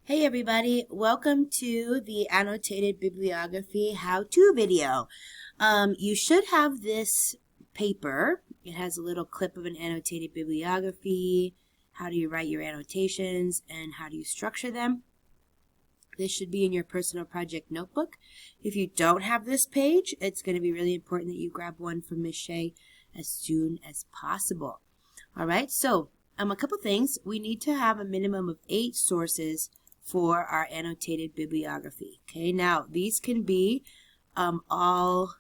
Hey everybody, welcome to the Annotated Bibliography how-to video. You should have this paper. It has a little clip of an annotated bibliography, how do you write your annotations, and how do you structure them. This should be in your personal project notebook. If you don't have this page, it's going to be really important that you grab one from Ms. Shea as soon as possible. All right, so a couple things. We need to have a minimum of 8 sources for our annotated bibliography. Okay, now these can be all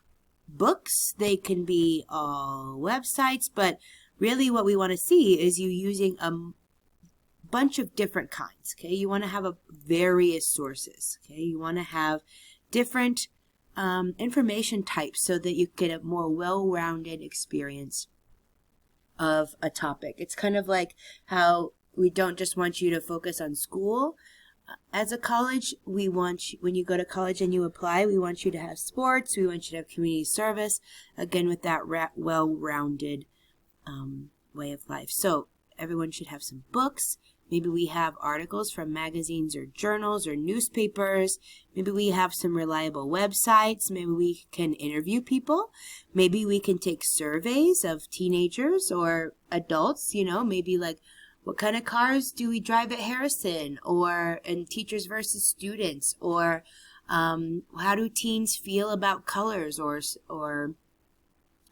books, they can be all websites, but really what we want to see is you using a bunch of different kinds. Okay, you want to have various sources. Okay, you want to have different information types so that you get a more well-rounded experience of a topic. It's kind of like how we don't just want you to focus on school. As a college, we want you, when you go to college and you apply, we want you to have sports, we want you to have community service, again with that well-rounded way of life. So everyone should have some books. Maybe we have articles from magazines or journals or newspapers. Maybe we have some reliable websites. Maybe we can interview people. Maybe we can take surveys of teenagers or adults, maybe like, what kind of cars do we drive at Harrison, or in teachers versus students, or how do teens feel about colors, or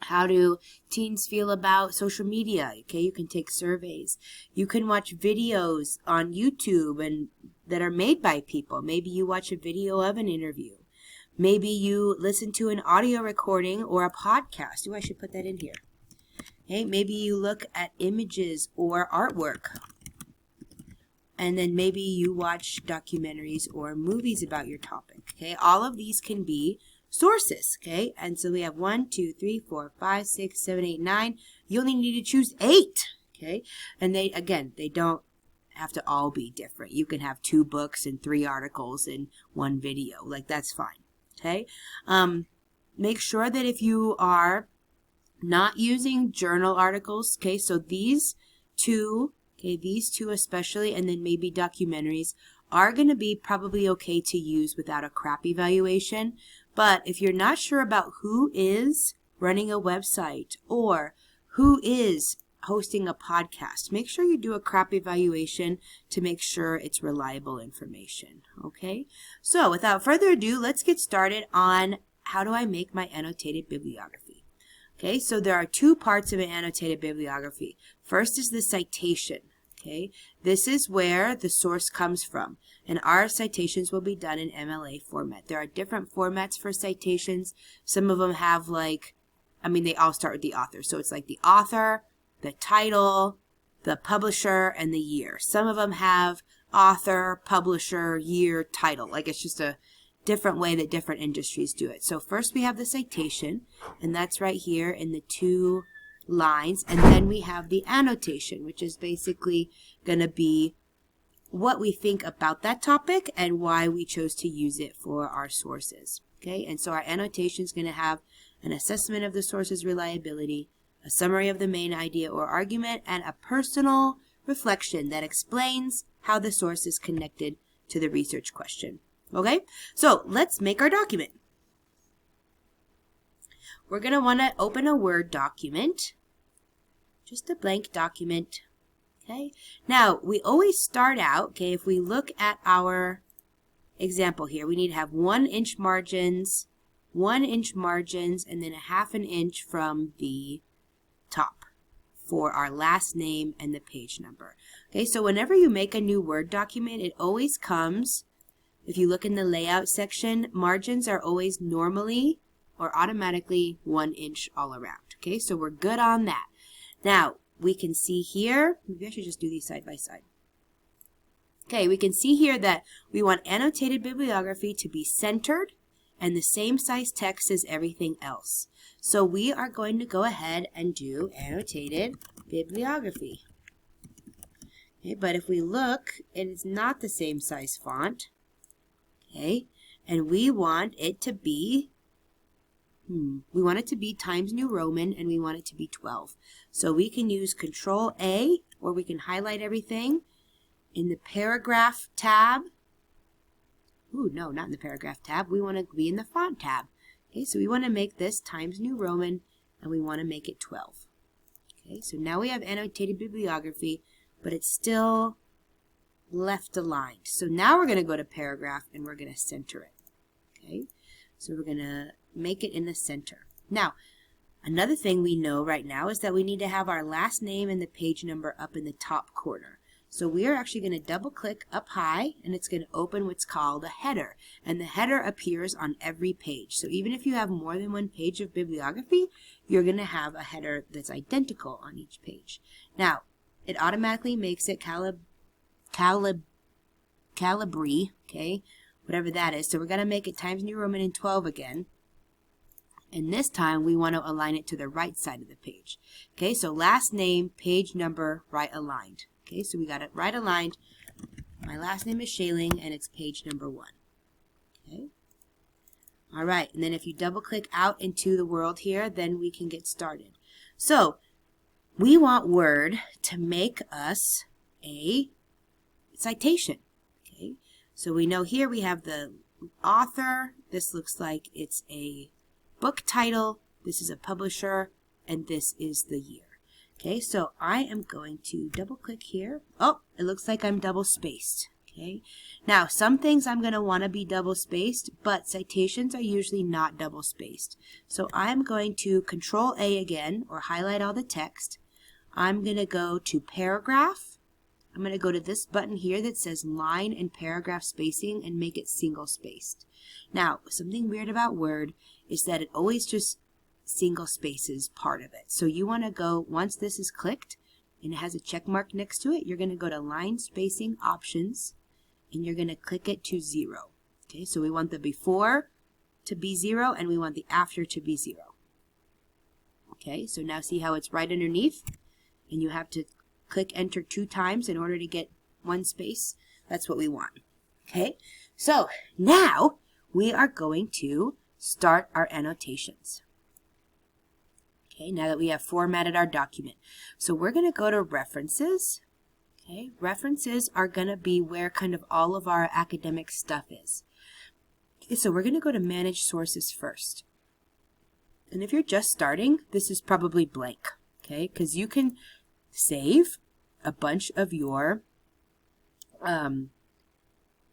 how do teens feel about social media? Okay, you can take surveys. You can watch videos on YouTube and that are made by people. Maybe you watch a video of an interview. Maybe you listen to an audio recording or a podcast. Oh, I should put that in here. Okay, maybe you look at images or artwork, and then maybe you watch documentaries or movies about your topic. Okay, all of these can be sources. Okay, and so we have 1, 2, 3, 4, 5, 6, 7, 8, 9. You only need to choose 8. Okay, and they don't have to all be different. You can have 2 books and 3 articles and 1 video. Like, that's fine. Okay, make sure that if you are not using journal articles, okay, so these two especially, and then maybe documentaries, are going to be probably okay to use without a crap evaluation. But if you're not sure about who is running a website or who is hosting a podcast, make sure you do a crap evaluation to make sure it's reliable information. Okay, so without further ado, let's get started on how do I make my annotated bibliography. Okay, so there are 2 parts of an annotated bibliography. First is the citation. Okay, this is where the source comes from, and our citations will be done in MLA format. There are different formats for citations. Some of them have they all start with the author. So it's like the author, the title, the publisher, and the year. Some of them have author, publisher, year, title. Like, it's just a different way that different industries do it. So first we have the citation, and that's right here in the 2 lines, and then we have the annotation, which is basically going to be what we think about that topic and why we chose to use it for our sources. Okay, and so our annotation is going to have an assessment of the source's reliability, a summary of the main idea or argument, and a personal reflection that explains how the source is connected to the research question. Okay, so let's make our document. We're going to want to open a Word document, just a blank document. Okay, now we always start out, okay, if we look at our example here, we need to have 1-inch margins, 1-inch margins, and then a 1/2 inch from the top for our last name and the page number. Okay, so whenever you make a new Word document, it always comes, if you look in the layout section, margins are always normally or automatically 1 inch all around. Okay, so we're good on that. Now, we can see here, maybe I should just do these side by side. Okay, we can see here that we want annotated bibliography to be centered and the same size text as everything else. So we are going to go ahead and do annotated bibliography. Okay, but if we look, it is not the same size font. Okay, and we want it to be Times New Roman, and we want it to be 12. So we can use Control A, or we can highlight everything. In the Paragraph tab, Ooh, no, not in the paragraph tab. We want to be in the font tab. Okay, so we want to make this Times New Roman, and we want to make it 12. Okay, so now we have annotated bibliography, but it's still left aligned. So now we're going to go to paragraph, and we're going to center it. Okay, so we're going to make it in the center. Now, another thing we know right now is that we need to have our last name and the page number up in the top corner. So we are actually going to double click up high, and it's going to open what's called a header. And the header appears on every page. So even if you have more than one page of bibliography, you're going to have a header that's identical on each page. Now, it automatically makes it Calibri, okay, whatever that is. So we're going to make it Times New Roman in 12 again. And this time we want to align it to the right side of the page. Okay, so last name, page number, right aligned. Okay, so we got it right aligned. My last name is Shaling, and it's page number 1. Okay. All right, and then if you double click out into the world here, then we can get started. So we want Word to make us a citation. Okay, so we know here we have the author. This looks like it's a book title. This is a publisher, and this is the year. Okay, so I am going to double click here. Oh, it looks like I'm double spaced. Okay, now some things I'm going to want to be double spaced, but citations are usually not double spaced. So I'm going to Control A again, or highlight all the text. I'm going to go to paragraph. I'm going to go to this button here that says line and paragraph spacing and make it single spaced. Now, something weird about Word is that it always just single spaces part of it. So you want to go, once this is clicked and it has a check mark next to it, you're going to go to line spacing options and you're going to click it to 0. Okay, so we want the before to be 0 and we want the after to be 0. Okay, so now see how it's right underneath and you have to click enter 2 times in order to get one space. That's what we want. Okay, so now we are going to start our annotations. Okay, now that we have formatted our document. So we're going to go to references. Okay, references are going to be where kind of all of our academic stuff is. Okay, so we're going to go to manage sources first. And if you're just starting, this is probably blank. Okay, because you can save a bunch of your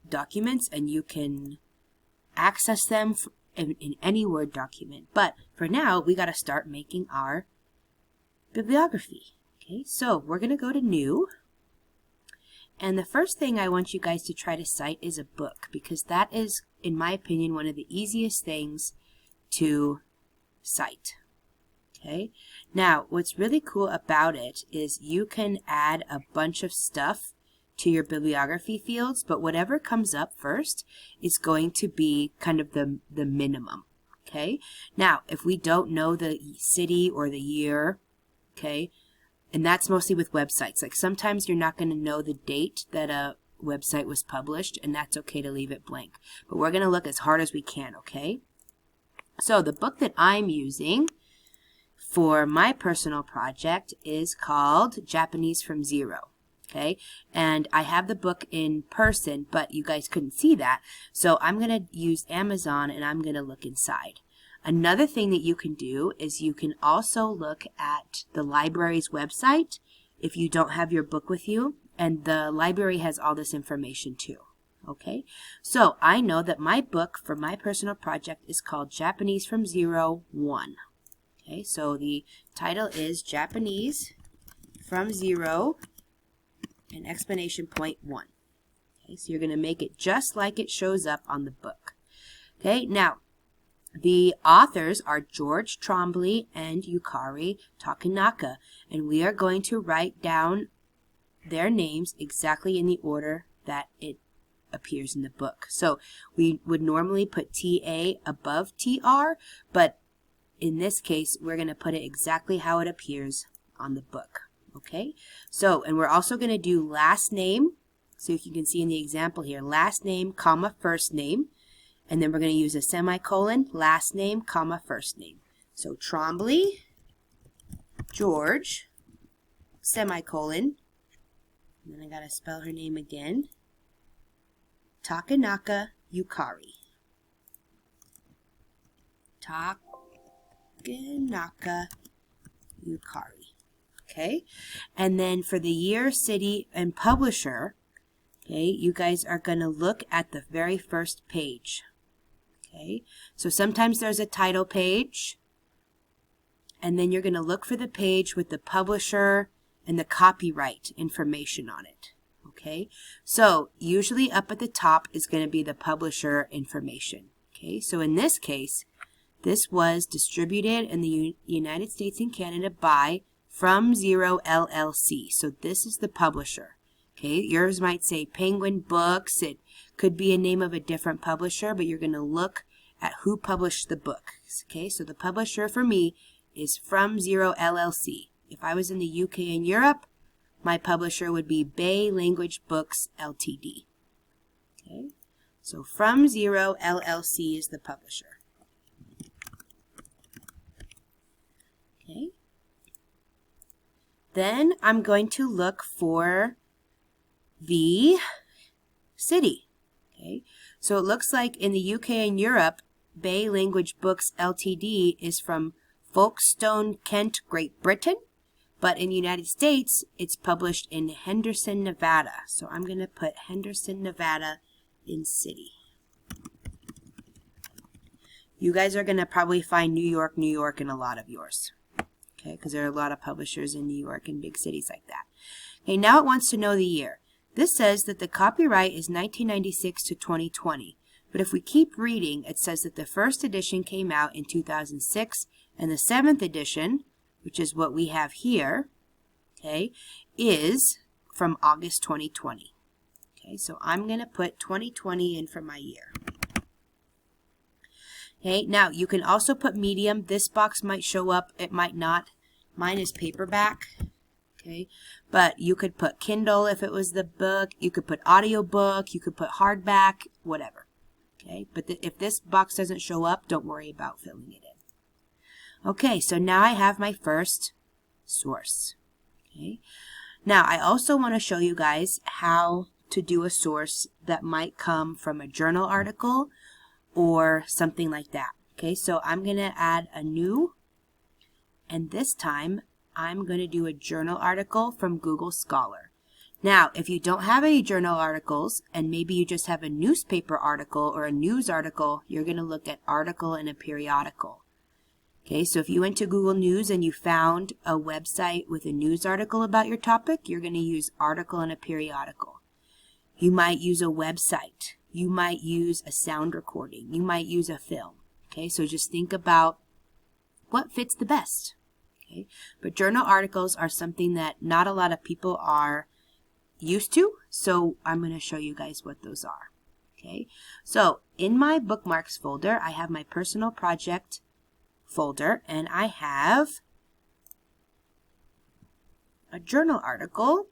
documents and you can access them in any Word document. But for now, we got to start making our bibliography. Okay, so we're going to go to New. And the first thing I want you guys to try to cite is a book, because that is, in my opinion, one of the easiest things to cite. Okay, now what's really cool about it is you can add a bunch of stuff to your bibliography fields, but whatever comes up first is going to be kind of the minimum. Okay, now if we don't know the city or the year, okay, and that's mostly with websites. Like sometimes you're not going to know the date that a website was published, and that's okay to leave it blank. But we're going to look as hard as we can, okay? So the book that I'm using for my personal project is called Japanese from Zero. Okay, and I have the book in person, but you guys couldn't see that. So I'm going to use Amazon and I'm going to look inside. Another thing that you can do is you can also look at the library's website if you don't have your book with you, and the library has all this information too. Okay, so I know that my book for my personal project is called Japanese from Zero 1. Okay, so the title is Japanese from Zero and exclamation point 1. Okay, so you're going to make it just like it shows up on the book. Okay, now the authors are George Trombley and Yukari Takanaka, and we are going to write down their names exactly in the order that it appears in the book. So we would normally put TA above TR, but in this case we're going to put it exactly how it appears on the book. Okay, so, and we're also going to do last name. So if you can see in the example here, last name, comma, first name. And then we're going to use a semicolon, last name, comma, first name. So Trombley, George, semicolon. And then I got to spell her name again. Takanaka, Yukari. Takenaka Yukari. Okay, and then for the year, city, and publisher, okay, you guys are going to look at the very first page. Okay, so sometimes there's a title page, and then you're going to look for the page with the publisher and the copyright information on it. Okay, so usually up at the top is going to be the publisher information. Okay, so in this case, this was distributed in the United States and Canada by From Zero LLC. So this is the publisher. Okay, yours might say Penguin Books. It could be a name of a different publisher, but you're going to look at who published the book. Okay, so the publisher for me is From Zero LLC. If I was in the UK and Europe, my publisher would be Bay Language Books Ltd. Okay, so From Zero LLC is the publisher. Okay, then I'm going to look for the city. Okay, so it looks like in the UK and Europe, Bay Language Books Ltd. is from Folkestone, Kent, Great Britain. But in the United States, it's published in Henderson, Nevada. So I'm going to put Henderson, Nevada in city. You guys are going to probably find New York in a lot of yours. Okay, because there are a lot of publishers in New York and big cities like that. Okay, now it wants to know the year. This says that the copyright is 1996 to 2020. But if we keep reading, it says that the first edition came out in 2006, and the 7th edition, which is what we have here, okay, is from August 2020. Okay, so I'm going to put 2020 in for my year. Okay, now you can also put medium. This box might show up, it might not. Mine is paperback. Okay, but you could put Kindle if it was the book. You could put audiobook. You could put hardback, whatever. Okay, but if this box doesn't show up, don't worry about filling it in. Okay, so now I have my first source. Okay, now I also want to show you guys how to do a source that might come from a journal article or something like that. Okay, so I'm going to add a new, and this time I'm going to do a journal article from Google Scholar. Now, if you don't have any journal articles, and maybe you just have a newspaper article or a news article, you're going to look at article in a periodical. Okay, so if you went to Google News and you found a website with a news article about your topic, you're going to use article in a periodical. You might use a website. You might use a sound recording. You might use a film. Okay, so just think about what fits the best. Okay, but journal articles are something that not a lot of people are used to, so I'm going to show you guys what those are. Okay, so in my bookmarks folder, I have my personal project folder, and I have a journal article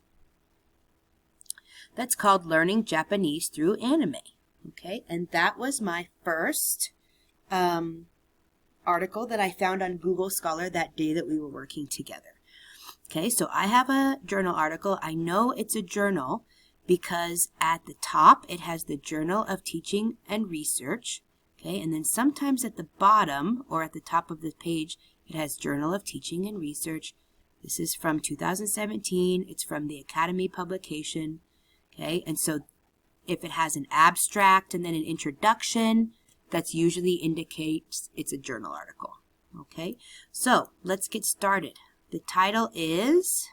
that's called Learning Japanese Through Anime. Okay, and that was my first article that I found on Google Scholar that day that we were working together. Okay, so I have a journal article. I know it's a journal because at the top it has the Journal of Teaching and Research. Okay, and then sometimes at the bottom or at the top of the page it has Journal of Teaching and Research. This is from 2017. It's from the Academy publication. Okay, and so if it has an abstract and then an introduction, that's usually indicates it's a journal article. Okay, so let's get started. The title is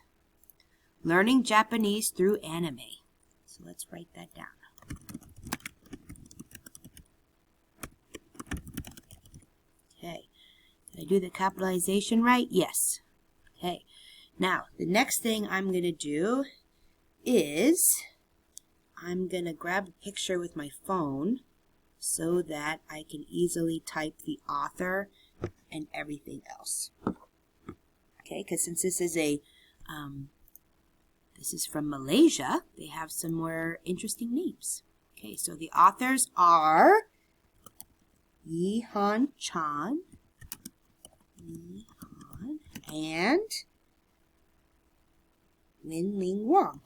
Learning Japanese Through Anime. So let's write that down. Okay, did I do the capitalization right? Yes. Okay, now the next thing I'm going to do is I'm going to grab a picture with my phone so that I can easily type the author and everything else. Okay, because since this is a this is from Malaysia, they have some more interesting names. Okay, so the authors are Yihan Chan, and Lin Ling Wang.